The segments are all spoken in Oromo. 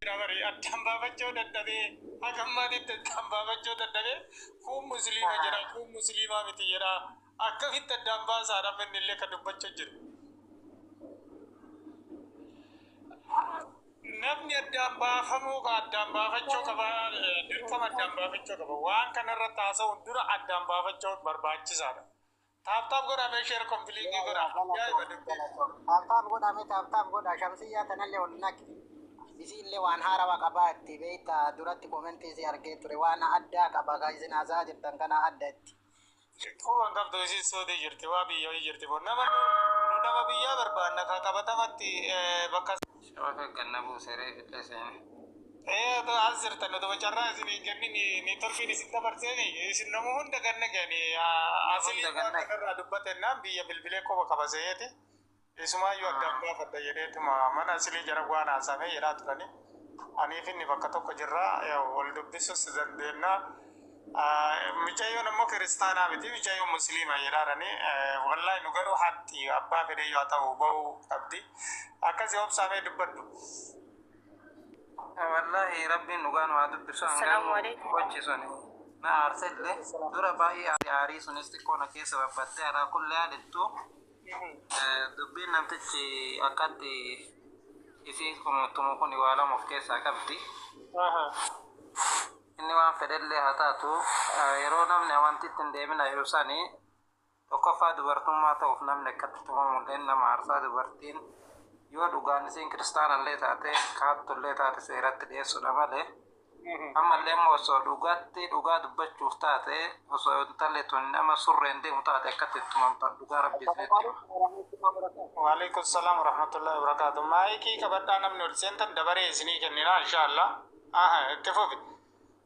dabari addaan baafachuu dadhabee hagammaatitti addaan baafachuu dadhabee kun musliima jedha kun musliimaa miti jedha akkamitti addaan baasaadhaaf inni illee kan dubbachuu jiru. Namni addaan baafamuu ka addaan baafachuu qaba dirqama addaan baafachuu qaba waan kanarratti haasa'uun dura addaan baafachuu barbaachisaadha. Taaptaap godhamee sheer kompiiliitii godhama. Taaptaap godha shamsiyyaa tanallee ol naqi. Isiillee waan haarawaa qabaa itti beektaa duratti komentii isii argee ture waan addaa qaba kan isin haasaa jirtan kana adda itti. Kuwan qabdu isin soodii jirti waa biyya wayii jirti boo nama biyyaa barbaanna ka qabatamatti bakka. Shabaka gannabu seree fidee seeni. As jirtan nuti wacarraa isin kenni ni tolfiin isin dabarseeni isin namuu hunda ganna gani asilii kanarraa dubbatennaan biyya bilbilee qofa qaba seeyeti. Isumaayyuu addaan baafadha jedheetuma mana asilii jara waan haasamee jedhaa turani. Aniif inni bakka tokko jirraa wal dubbisus dandeennaa. Mucayyoon ammoo kiristaanaa miti mucayyoon musliima jedhaarani. Wallahi nu garuu hatti abbaa fedhe yoo ta'u ba'uu qabdi. Akkasii obsaamee dubbadhu. Wallahi rabbiin dhugaan waa dubbisu hangaan gochisuuni. Na aarsellee dura baay'ee aarii sunis xiqqoo na keessa babbattee alaa kullee aadettu. Dubbiin namtichi akkatti isii tumu kun waa lama of keessaa qabdi. Inni waan fedhellee haa taatu yeroo namni amantiitti hin deemina yeroo sanii tokkoffaa dubartummaa ta'uuf namni akkatti tumamullee nama aarsaa dubartiin yoo dhugaan isiin kiristaanallee taate kaattollee taate seeratti dhiyeessuudha malee ammallee immoo osoo dhugaa dubbachuuf taate osoo intallee tun nama surreen deemu taate akkatti tumamta dhugaa rabbiiseetti. Waalaikum salaam warahmatullahi wabarakatuh. Maayikii qabadhaa namni ol seentan dabaree isinii kennina inshallah. Itti fufi.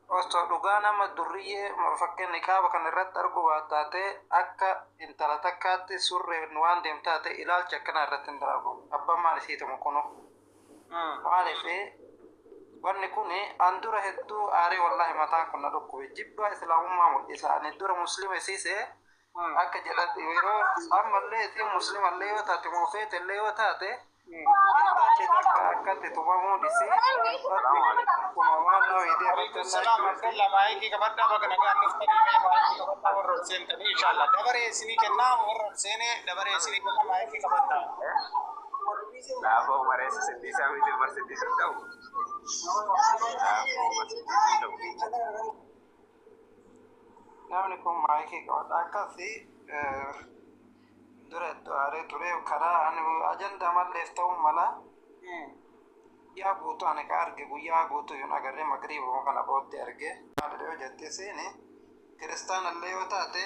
Osoo dhugaa nama durriyyee fakkeen nikaaba kan irratti argu baataate akka intala takkaatti surreen waan deemtaate ilaalcha akkana irratti hin dalagu. Abbaan maal isii tumu kunu. Maaliif wanni kun an dura hedduu aarii wallahi mataan kun na dhukkube jibbaa islaamummaa mul'isa. Ani dura muslima isiisee akka jedhatti yeroo ammallee isiin muslimallee yoo taate moofeetellee yoo taate intalli takka akkatti tumamuun isii Waalaikum salaam warahmatullahi maayikii qabadhaa bakka nagaan dhuftanii mee maayikii qabadhaa warra ol seentanii inshallah dabaree isinii kennaa warra ol seenee dabaree isinii kennaa maayikii qabadhaa. Laafoo mareessa seddiisaa miti barsiisaa ta'u. Laafoo barsiisaa ta'u. Namni kun maayikii qabadha akkasii dura iddoo aarii ture karaa ajandaa malleef ta'uu mala. Yaa guutuu ani ka arge guyyaa guutuu yoon agarree magriibuma kana booddee arge maalidha yoo jettee seeni kiristaanallee yoo taate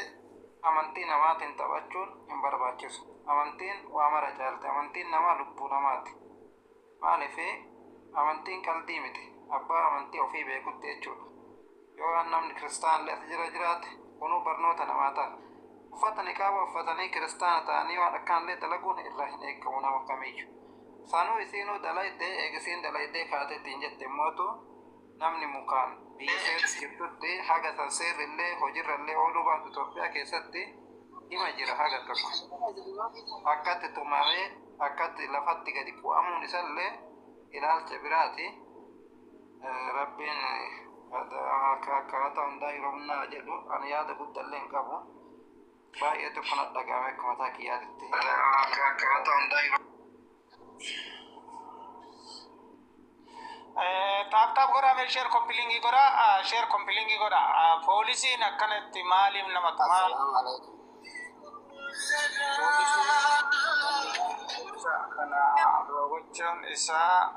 amantii namaatiin taphachuun hin barbaachisu. Amantiin waa mara caalte amantiin namaa lubbuu namaati. Maaliif amantiin qalbii miti abbaa amantii ofii beekutti jechuudha. Yoo namni kiristaanallee as jiraate kunuu barnoota namaa ta'a. Uffata nikaaba uffatanii kiristaana ta'anii waan akkanillee dalaguun irraa hin eegamu nama kamiyyuu. Sanuu isiinuu dalaydee eegisiin dalaydee kaateettiin jette mootu namni mukaan biyya seetti jirtutti haga san seerrillee hojiirrallee ooluu baatu Itoophiyaa keessatti hima jira haga tokko. Akkatti tumamee akkatti lafatti gadi bu'amuun isallee ilaalcha biraati. Rabbiin akkaataa hundaa yeroo humnaa jedhu ani yaada guddallee hin qabu. Baay'ee tokko na dhagahame akka mataa kiyyaatitti. Akkaataa hundaa yeroo Taaptaap godhaa sheer kompiiliingii godhaa sheer kompiiliingii godhaa poolisiin akkanatti maaliif nama tumaa kana gochuun isaa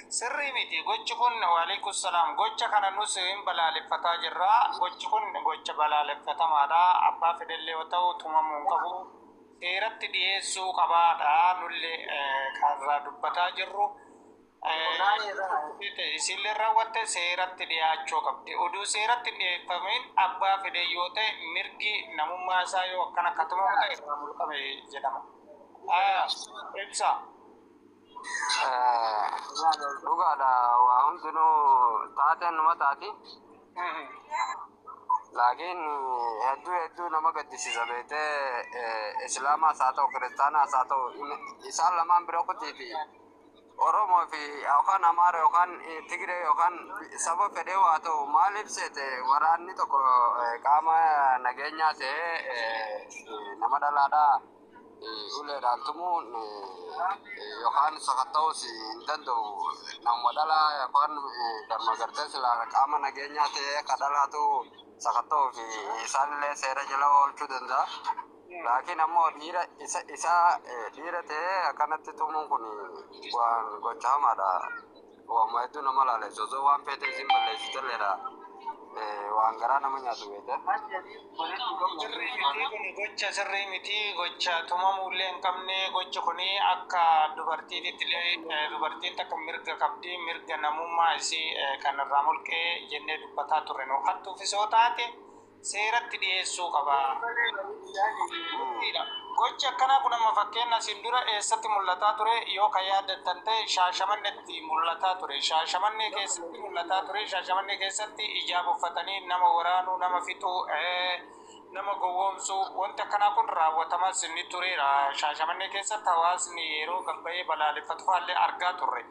sirrii miti gochi kun waalaikum salaam gocha kana nus hin balaaleffataa jirra gochi kun gocha balaaleffatamaadha abbaa fedhellee yoo ta'u tumamuu hin qabu seeratti dhiyeessuu qabaadha nullee kanarraa dubbataa jirru. Isillee raawwatte seeratti dhiyaachuu qabdi. Oduu seeratti dhiyeeffameen abbaa fedhe yoo ta'e mirgi namummaa isaa yoo akkana akka tumamu ta'e irraa mulqame jedhama. Ibsa. Dhugaadha waa hundinuu taateen nama taati. Laakiin hedduu nama gaddisiisa beekee islaamaas haa ta'u kiristaanaas haa ta'u isaan lamaan bira kutiifi Oromoo fi yookaan Amaara yookaan Tigiree yookaan saba fedhee haa ta'u maaliif seete waraanni tokko qaama nageenyaa ta'ee nama dhalaadhaa uleedhaan tumuun yookaan sakatta'uus hin danda'u. Nama dhalaa yookaan galma gartee silaa qaama nageenyaa ta'ee akka dhalaatu sakatta'uu fi isaanillee seera jala oolchuu danda'a. Laakiin ammoo dhiira ta'ee akkanatti tumuun kun waan gocha hamaadha. Waan hedduu nama laaleessu osoo waan feetee isin balleessitelleedha. Waan garaa nama nyaatu beekte. Gocha sirrii miti gocha tumamullee hin qabne gochi kuni akka dubartiin takka mirga qabdi mirga namummaa isii kanarraa mulqee jennee dubbataa turre nu hattuufisoo taate seeratti dhiyeessuu qaba. Gochi akkanaa kun amma fakkeenya isin dura eessatti mul'ataa ture yoo kan yaadattan ta'e Shaashamannetti mul'ataa ture. Shaashamannee keessatti mul'ataa ture. Shaashamannee keessatti ijaaba uffatanii nama waraanuu, nama fixuu, nama gowwoomsuu wanti akkanaa kun raawwatamas ni tureera. Shaashamannee keessatti hawaasni yeroo gabbayee balaaleffatu faallee argaa turre.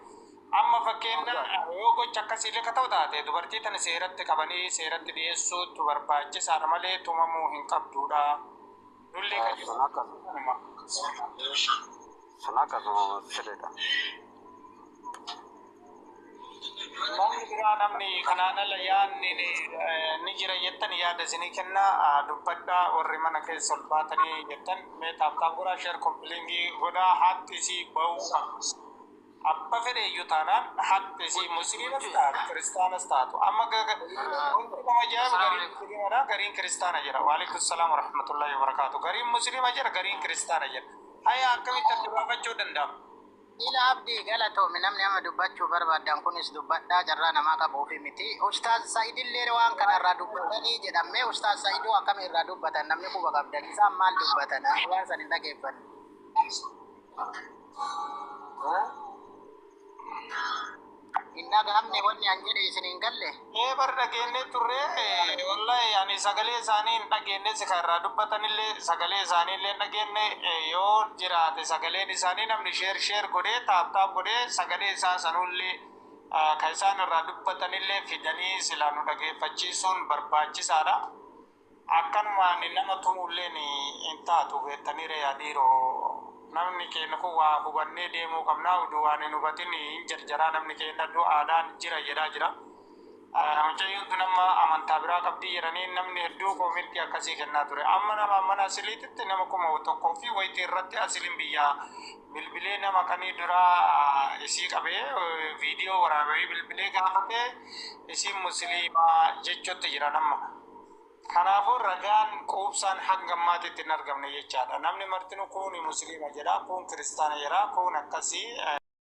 Amma fakkeenya yoo gocha akkasiillee ka ta'u taate dubartii tana seeratti qabanii seeratti dhiyeessuutu barbaachisaadha malee tumamuu hin qabduudha. Dullee kan jiru. Sun akkasuma sirriidha. Namni biraa namni kanaan ala yaadni ni jira jettan yaada isinii kenna dubbadhaa warri mana keessa ol baatanii jettan mee taaptaan godhaa sheer kompiiliingii godhaa haatti isii bahuu qabdu. Abba fedhe iyyuu taanaan haqqi isii musliimas taatu kiristaanas taatu amma wanti nama ajaa'ibu gariin kiristaana jira. Waalaikum salaam wa rahmatullahi wa barakaatu. Gariin musliima jira gariin kiristaana jira. Haya akkamitti adda baafachuu danda'ama? Ila abdii galatoomi namni amma dubbachuu barbaadan kunis dubbadhaa jarraa namaa qabuufi miti. Ustaaz Saidillee waan kanarraa dubbatanii jedhamee Ustaaz Saidoo akkamirraa dubbatan namni quba qabdan isaan maal dubbatan waan san hin dhageeffanne. Inna gamne wanni anjede isinin galle bar dhageenye turre wallahi ani sagalee isaanii hin dhageenye si karraa dubbatanillee sagalee isaaniillee dhageenye yoo jiraate sagaleen isaanii namni sheer godhee taap godhee sagalee isaa sanullee ka isaan irraa dubbatanillee fidanii silaa nu dhageeffachiisuun barbaachisaadha. Akkanumaan nama tumulleen hin taatu beektaniire yaadiiroo namni keenya kun waa hubannee deemuu qabnaa oduu waan hin hubatin hin jarjaraa namni keenya du'aadhaan jedhaa jira. Mucayyuun nama amantaa biraa qabdii jedhanii namni hedduu koomentii akkasii kennaa ture. Amma nama mana asiliititti nama kuma tokkoo fi wayitii irratti asiliin biyyaa bilbilee nama kanii duraa isii qabee viidiyoo waraabee bilbilee gaafatee isiin musliimaa jechuutti jira nama. Kanaafuu ragaan quubsaan hanga ammaatitti hin argamne jechaadha. Namni martinu kun musliima jedha kun kiristaana jedha kun akkasii.